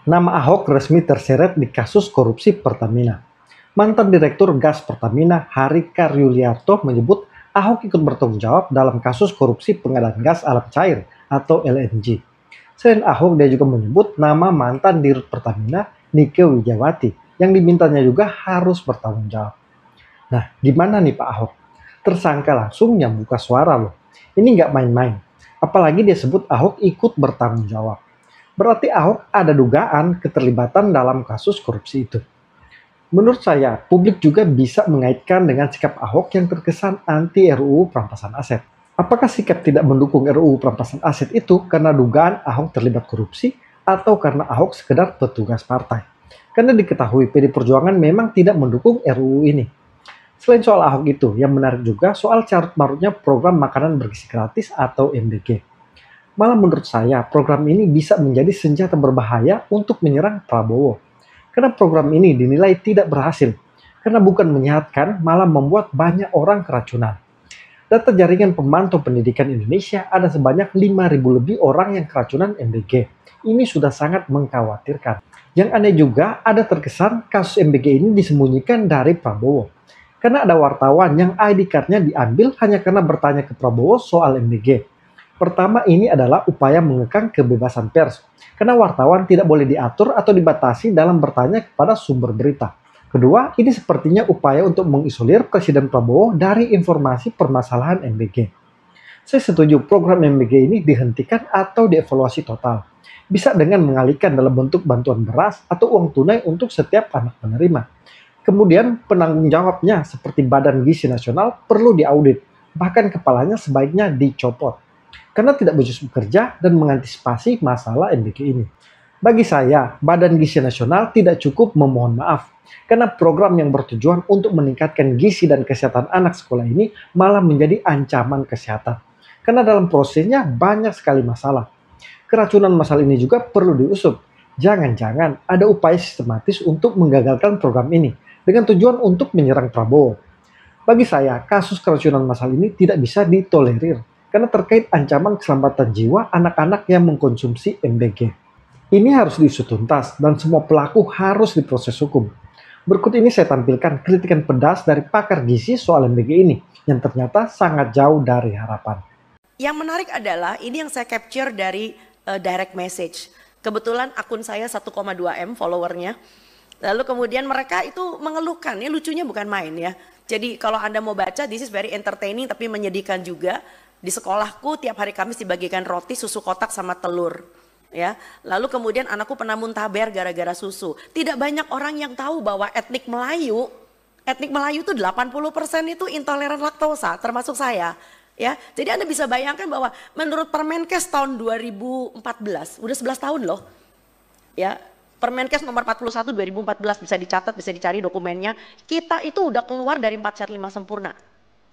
Nama Ahok resmi terseret di kasus korupsi Pertamina. Mantan Direktur Gas Pertamina Hari Karyuliarto menyebut Ahok ikut bertanggung jawab dalam kasus korupsi pengadaan gas alam cair atau LNG. Selain Ahok, dia juga menyebut nama mantan Dirut Pertamina Nike Wijawati yang dimintanya juga harus bertanggung jawab. Nah, gimana nih Pak Ahok? Tersangka langsung yang buka suara loh. Ini nggak main-main. Apalagi dia sebut Ahok ikut bertanggung jawab. Berarti Ahok ada dugaan keterlibatan dalam kasus korupsi itu. Menurut saya, publik juga bisa mengaitkan dengan sikap Ahok yang terkesan anti RUU perampasan aset. Apakah sikap tidak mendukung RUU perampasan aset itu karena dugaan Ahok terlibat korupsi atau karena Ahok sekedar petugas partai? Karena diketahui PD Perjuangan memang tidak mendukung RUU ini. Selain soal Ahok itu, yang menarik juga soal carut marutnya program makanan bergizi gratis atau MBG. Malah menurut saya, program ini bisa menjadi senjata berbahaya untuk menyerang Prabowo. Karena program ini dinilai tidak berhasil, karena bukan menyehatkan, malah membuat banyak orang keracunan. Data jaringan pemantau pendidikan Indonesia ada sebanyak 5.000 lebih orang yang keracunan MBG. Ini sudah sangat mengkhawatirkan. Yang aneh juga, ada terkesan kasus MBG ini disembunyikan dari Prabowo. Karena ada wartawan yang ID card-nya diambil hanya karena bertanya ke Prabowo soal MBG. Pertama, ini adalah upaya mengekang kebebasan pers, karena wartawan tidak boleh diatur atau dibatasi dalam bertanya kepada sumber berita. Kedua, ini sepertinya upaya untuk mengisolir Presiden Prabowo dari informasi permasalahan MBG. Saya setuju program MBG ini dihentikan atau dievaluasi total. Bisa dengan mengalihkan dalam bentuk bantuan beras atau uang tunai untuk setiap anak penerima. Kemudian penanggung jawabnya seperti Badan Gizi Nasional perlu diaudit, bahkan kepalanya sebaiknya dicopot. Karena tidak becus bekerja dan mengantisipasi masalah MBG ini. Bagi saya, Badan Gizi Nasional tidak cukup memohon maaf, karena program yang bertujuan untuk meningkatkan gizi dan kesehatan anak sekolah ini malah menjadi ancaman kesehatan. Karena dalam prosesnya banyak sekali masalah. Keracunan masalah ini juga perlu diusut. Jangan-jangan ada upaya sistematis untuk menggagalkan program ini, dengan tujuan untuk menyerang Prabowo. Bagi saya, kasus keracunan massal ini tidak bisa ditolerir karena terkait ancaman keselamatan jiwa anak-anak yang mengkonsumsi MBG. Ini harus diusut tuntas dan semua pelaku harus diproses hukum. Berikut ini saya tampilkan kritikan pedas dari pakar gizi soal MBG ini yang ternyata sangat jauh dari harapan. Yang menarik adalah ini yang saya capture dari direct message. Kebetulan akun saya 1,2 M followernya. Lalu kemudian mereka itu mengeluhkan, ini lucunya bukan main ya. Jadi kalau Anda mau baca, this is very entertaining tapi menyedihkan juga. Di sekolahku tiap hari Kamis dibagikan roti, susu kotak sama telur. Ya, lalu kemudian anakku pernah muntaber gara-gara susu. Tidak banyak orang yang tahu bahwa etnik Melayu itu 80% itu intoleran laktosa, termasuk saya. Ya, jadi Anda bisa bayangkan bahwa menurut Permenkes tahun 2014, udah 11 tahun loh. Ya, Permenkes nomor 41 2014 bisa dicatat, bisa dicari dokumennya. Kita itu udah keluar dari 4 sehat 5 sempurna.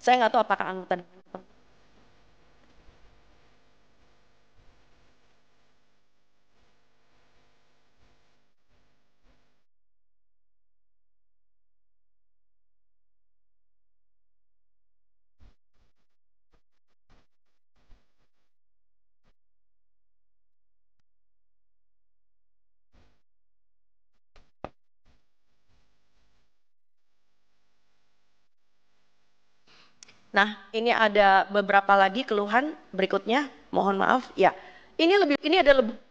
Saya nggak tahu apakah anggota Nah, ini ada beberapa lagi keluhan berikutnya. Mohon maaf, ya. Ini ada lebih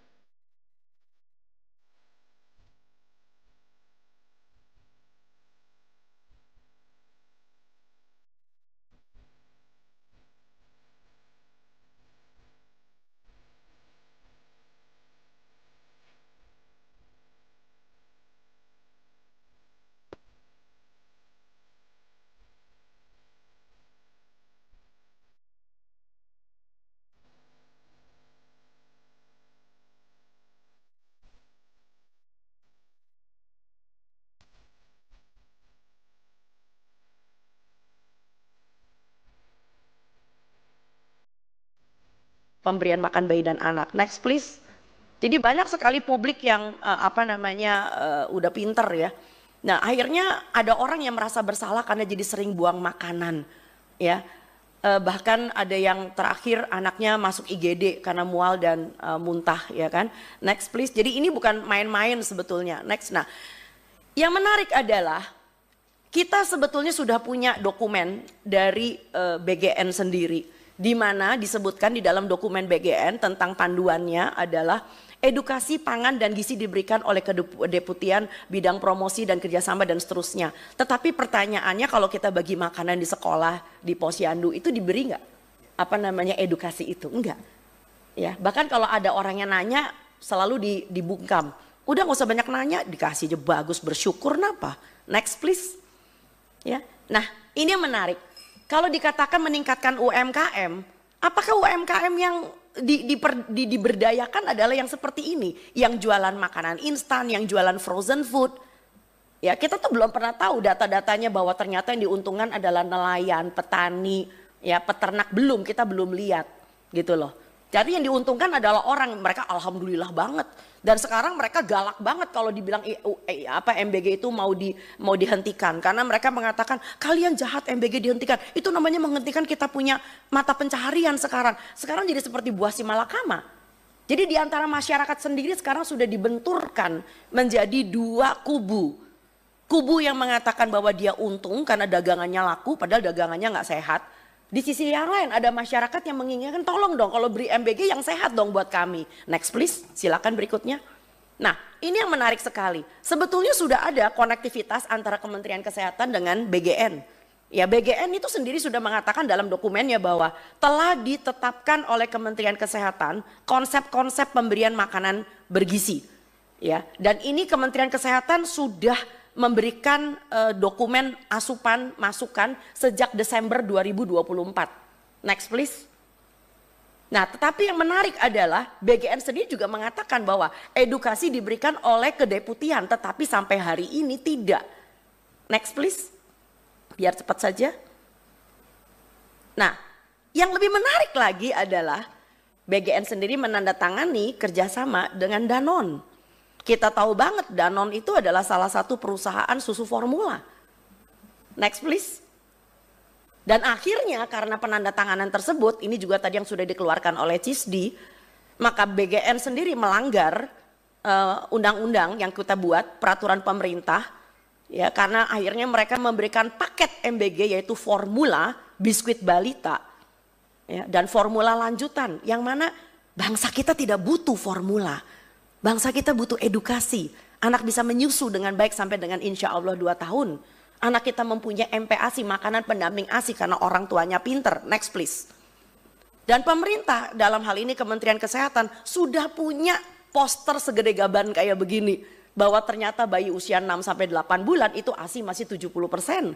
pemberian makan bayi dan anak. Next please. Jadi banyak sekali publik yang udah pinter ya. Nah, akhirnya ada orang yang merasa bersalah karena jadi sering buang makanan, ya. bahkan ada yang terakhir anaknya masuk IGD karena mual dan muntah, ya kan. Next please. Jadi ini bukan main-main sebetulnya. Next. Nah, yang menarik adalah kita sebetulnya sudah punya dokumen dari BGN sendiri, di mana disebutkan di dalam dokumen BGN tentang panduannya adalah edukasi pangan dan gizi diberikan oleh kedeputian bidang promosi dan kerjasama dan seterusnya. Tetapi pertanyaannya, kalau kita bagi makanan di sekolah, di posyandu, itu diberi nggak apa namanya edukasi itu? Enggak. Ya, bahkan kalau ada orang yang nanya selalu dibungkam. Udah nggak usah banyak nanya, dikasih aja bagus, bersyukur, kenapa? Next please. Ya, nah ini yang menarik. Kalau dikatakan meningkatkan UMKM, apakah UMKM yang diberdayakan adalah yang seperti ini, yang jualan makanan instan, yang jualan frozen food? Ya, kita tuh belum pernah tahu data-datanya bahwa ternyata yang diuntungkan adalah nelayan, petani, ya peternak, kita belum lihat gitu loh. Jadi yang diuntungkan adalah orang, mereka alhamdulillah banget. Dan sekarang mereka galak banget kalau dibilang MBG itu mau dihentikan, karena mereka mengatakan kalian jahat, MBG dihentikan. Itu namanya menghentikan kita punya mata pencaharian sekarang. Sekarang jadi seperti buah si malakama. Jadi di antara masyarakat sendiri sekarang sudah dibenturkan menjadi dua kubu. Kubu yang mengatakan bahwa dia untung karena dagangannya laku, padahal dagangannya nggak sehat. Di sisi yang lain ada masyarakat yang menginginkan, tolong dong kalau beri MBG yang sehat dong buat kami. Next please, silakan berikutnya. Nah, ini yang menarik sekali. Sebetulnya sudah ada konektivitas antara Kementerian Kesehatan dengan BGN. Ya, BGN itu sendiri sudah mengatakan dalam dokumennya bahwa telah ditetapkan oleh Kementerian Kesehatan konsep-konsep pemberian makanan bergizi. Ya, dan ini Kementerian Kesehatan sudah memberikan dokumen asupan masukan sejak Desember 2024. Next please. Nah, tetapi yang menarik adalah BGN sendiri juga mengatakan bahwa edukasi diberikan oleh kedeputian, tetapi sampai hari ini tidak. Next please. Biar cepat saja. Nah, yang lebih menarik lagi adalah BGN sendiri menandatangani kerjasama dengan Danone. Kita tahu banget Danone itu adalah salah satu perusahaan susu formula. Next please. Dan akhirnya karena penandatanganan tersebut, ini juga tadi yang sudah dikeluarkan oleh CISDI, maka BGN sendiri melanggar undang-undang yang kita buat, peraturan pemerintah, ya, karena akhirnya mereka memberikan paket MBG yaitu formula, biskuit balita, ya, dan formula lanjutan, yang mana bangsa kita tidak butuh formula. Bangsa kita butuh edukasi. Anak bisa menyusu dengan baik sampai dengan insya Allah 2 tahun. Anak kita mempunyai MPASI, makanan pendamping ASI, karena orang tuanya pinter. Next please. Dan pemerintah dalam hal ini Kementerian Kesehatan sudah punya poster segede gaban kayak begini. Bahwa ternyata bayi usia 6 sampai 8 bulan itu ASI masih 70%.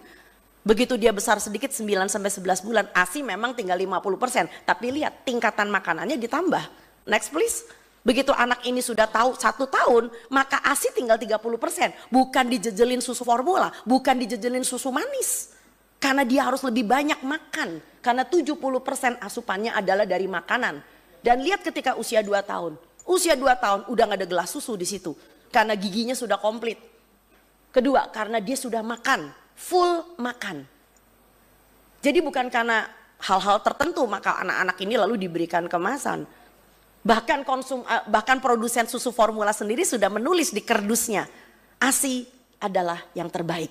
Begitu dia besar sedikit 9 sampai 11 bulan ASI memang tinggal 50%. Tapi lihat tingkatan makanannya ditambah. Next please. Begitu anak ini sudah tahu 1 tahun, maka ASI tinggal 30%. Bukan dijejelin susu formula, bukan dijejelin susu manis. Karena dia harus lebih banyak makan. Karena 70% asupannya adalah dari makanan. Dan lihat ketika usia 2 tahun. Usia 2 tahun udah gak ada gelas susu di situ. Karena giginya sudah komplit. Kedua, karena dia sudah makan, full makan. Jadi bukan karena hal-hal tertentu maka anak-anak ini lalu diberikan kemasan. Bahkan produsen susu formula sendiri sudah menulis di kerdusnya, ASI adalah yang terbaik.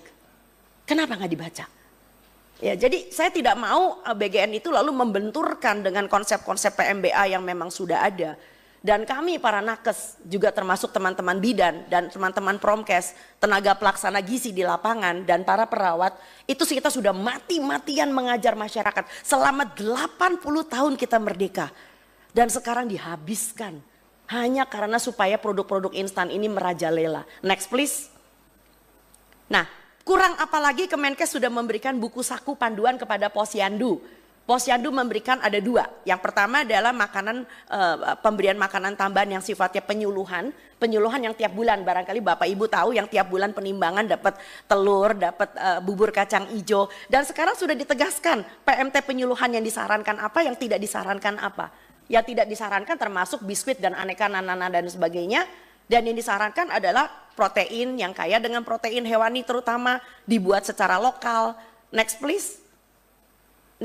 Kenapa nggak dibaca? Ya, jadi saya tidak mau BGN itu lalu membenturkan dengan konsep-konsep PMBA yang memang sudah ada. Dan kami para nakes juga termasuk teman-teman bidan dan teman-teman promkes, tenaga pelaksana gizi di lapangan dan para perawat, itu kita sudah mati-matian mengajar masyarakat selama 80 tahun kita merdeka. Dan sekarang dihabiskan hanya karena supaya produk-produk instan ini merajalela. Next please. Nah, kurang apalagi Kemenkes sudah memberikan buku saku panduan kepada posyandu. Posyandu memberikan ada 2. Yang pertama adalah pemberian makanan tambahan yang sifatnya penyuluhan. Penyuluhan yang tiap bulan, barangkali Bapak Ibu tahu yang tiap bulan penimbangan dapat telur, dapat bubur kacang hijau. Dan sekarang sudah ditegaskan PMT penyuluhan yang disarankan apa, yang tidak disarankan apa. Yang tidak disarankan termasuk biskuit dan aneka nanana dan sebagainya. Dan yang disarankan adalah protein yang kaya dengan protein hewani terutama, dibuat secara lokal. Next please.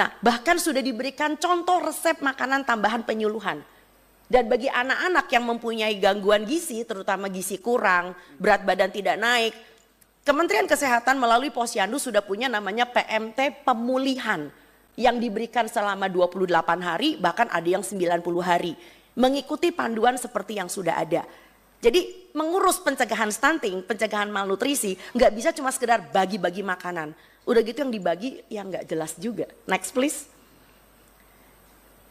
Nah, bahkan sudah diberikan contoh resep makanan tambahan penyuluhan. Dan bagi anak-anak yang mempunyai gangguan gizi, terutama gizi kurang, berat badan tidak naik, Kementerian Kesehatan melalui Posyandu sudah punya namanya PMT pemulihan yang diberikan selama 28 hari, bahkan ada yang 90 hari. Mengikuti panduan seperti yang sudah ada. Jadi mengurus pencegahan stunting, pencegahan malnutrisi, nggak bisa cuma sekedar bagi-bagi makanan. Udah gitu yang dibagi yang nggak jelas juga. Next please.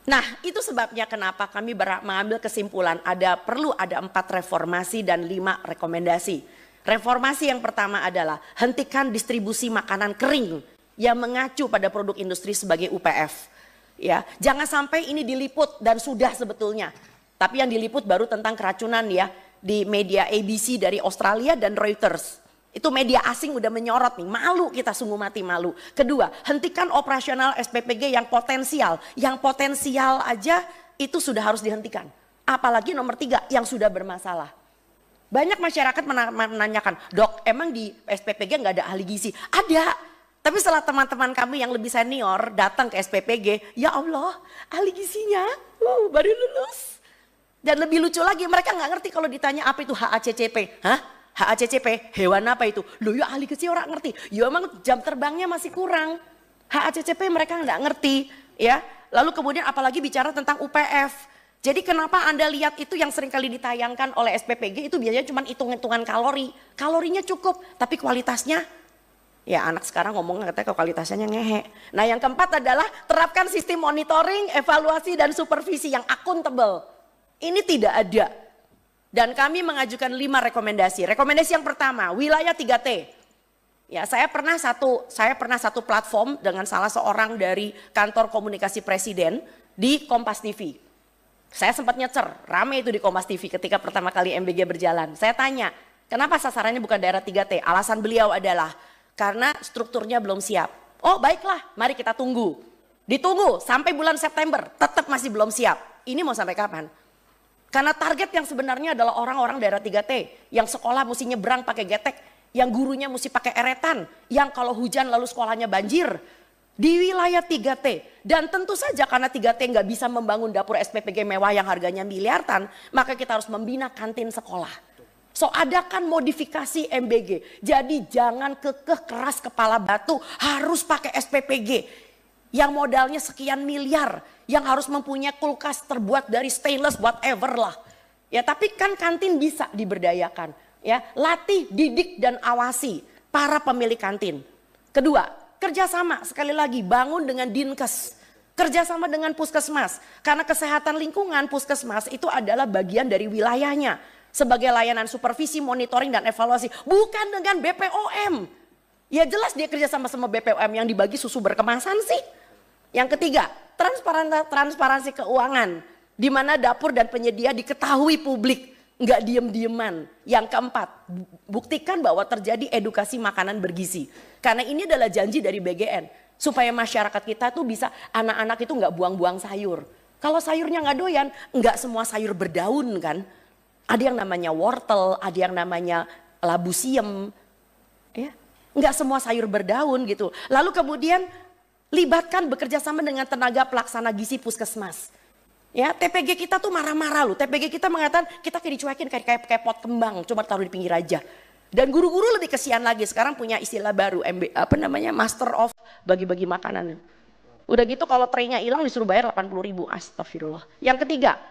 Nah, itu sebabnya kenapa kami mengambil kesimpulan perlu ada 4 reformasi dan 5 rekomendasi. Reformasi yang pertama adalah hentikan distribusi makanan kering yang mengacu pada produk industri sebagai UPF. Ya, jangan sampai ini diliput dan sudah sebetulnya. Tapi yang diliput baru tentang keracunan ya di media ABC dari Australia dan Reuters. Itu media asing udah menyorot nih, malu kita, sungguh mati malu. Kedua, hentikan operasional SPPG yang potensial aja itu sudah harus dihentikan. Apalagi nomor 3 yang sudah bermasalah. Banyak masyarakat menanyakan, dok emang di SPPG nggak ada ahli gizi? Ada, tapi setelah teman-teman kami yang lebih senior datang ke SPPG, ya Allah ahli gizinya baru lulus. Dan lebih lucu lagi mereka nggak ngerti kalau ditanya apa itu HACCP. Hah? HACCP, hewan apa itu? Loh ya ahli gizi orang ngerti. Ya emang jam terbangnya masih kurang. HACCP mereka nggak ngerti. Ya. Lalu kemudian apalagi bicara tentang UPF. Jadi kenapa Anda lihat itu yang sering kali ditayangkan oleh SPPG itu biasanya cuma hitung-hitungan kalori. Kalorinya cukup, tapi kualitasnya ya anak sekarang ngomongnya katanya kualitasnya ngehe. Nah yang keempat adalah terapkan sistem monitoring, evaluasi dan supervisi yang akuntabel. Ini tidak ada. Dan kami mengajukan 5 rekomendasi. Rekomendasi yang pertama, wilayah 3T. Ya, saya pernah satu platform dengan salah seorang dari kantor komunikasi presiden di Kompas TV. Saya sempat nyecer, rame itu di Kompas TV ketika pertama kali MBG berjalan. Saya tanya, kenapa sasarannya bukan daerah 3T? Alasan beliau adalah karena strukturnya belum siap. Oh baiklah, mari kita tunggu. Ditunggu sampai bulan September, tetap masih belum siap. Ini mau sampai kapan? Karena target yang sebenarnya adalah orang-orang daerah 3T yang sekolah mesti nyebrang pakai getek, yang gurunya mesti pakai eretan, yang kalau hujan lalu sekolahnya banjir di wilayah 3T. Dan tentu saja karena 3T nggak bisa membangun dapur SPPG mewah yang harganya miliaran, maka kita harus membina kantin sekolah. So adakan modifikasi MBG. Jadi jangan kekeh keras kepala batu harus pakai SPPG. Yang modalnya sekian miliar, yang harus mempunyai kulkas terbuat dari stainless whatever lah. Ya tapi kan kantin bisa diberdayakan. Ya, latih, didik dan awasi para pemilik kantin. Kedua, kerjasama sekali lagi bangun dengan Dinkes. Kerjasama dengan puskesmas. Karena kesehatan lingkungan puskesmas itu adalah bagian dari wilayahnya. Sebagai layanan supervisi, monitoring dan evaluasi. Bukan dengan BPOM. Ya jelas dia kerjasama sama BPOM yang dibagi susu berkemasan sih. Yang ketiga, transparansi keuangan, di mana dapur dan penyedia diketahui publik, nggak diem-dieman. Yang keempat, buktikan bahwa terjadi edukasi makanan bergizi. Karena ini adalah janji dari BGN, supaya masyarakat kita tuh bisa, anak-anak itu nggak buang-buang sayur. Kalau sayurnya nggak doyan, nggak semua sayur berdaun kan. Ada yang namanya wortel, ada yang namanya labu siem, ya. Nggak semua sayur berdaun gitu. Lalu kemudian libatkan bekerja sama dengan tenaga pelaksana gizi puskesmas. Ya, TPG kita tuh marah-marah loh. TPG kita mengatakan kita kayak dicuekin kayak pot kembang, cuma taruh di pinggir aja. Dan guru-guru lebih kesian lagi, sekarang punya istilah baru, Master of bagi-bagi makanan. Udah gitu kalau traynya hilang disuruh bayar 80.000. Astagfirullah. Yang ketiga,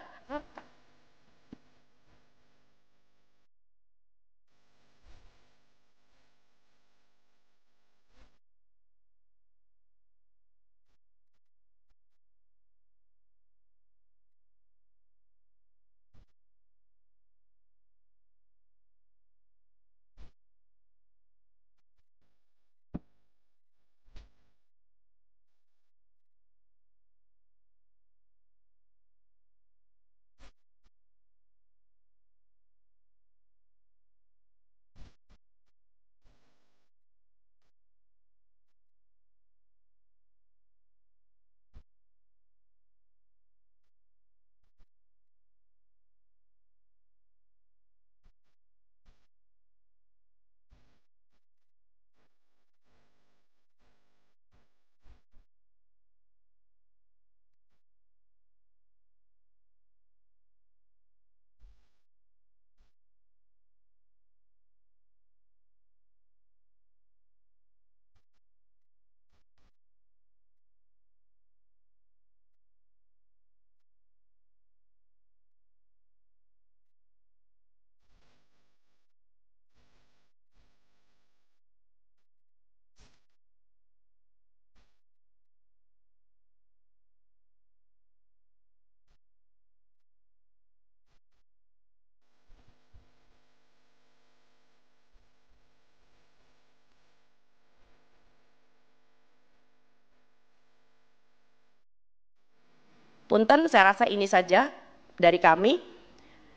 Punten, saya rasa ini saja dari kami.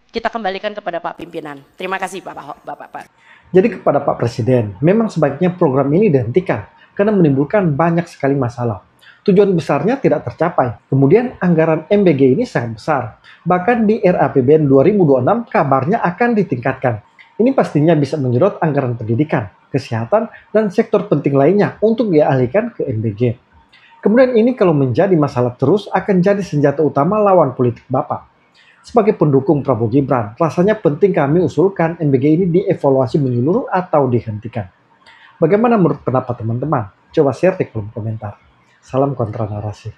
Kita kembalikan kepada Pak Pimpinan. Terima kasih Bapak. Jadi kepada Pak Presiden, memang sebaiknya program ini dihentikan karena menimbulkan banyak sekali masalah. Tujuan besarnya tidak tercapai. Kemudian anggaran MBG ini sangat besar. Bahkan di RAPBN 2026 kabarnya akan ditingkatkan. Ini pastinya bisa menyedot anggaran pendidikan, kesehatan, dan sektor penting lainnya untuk dialihkan ke MBG. Kemudian ini kalau menjadi masalah terus akan jadi senjata utama lawan politik Bapak. Sebagai pendukung Prabowo Gibran, rasanya penting kami usulkan MBG ini dievaluasi menyeluruh atau dihentikan. Bagaimana menurut pendapat teman-teman? Coba share di kolom komentar. Salam kontra narasi.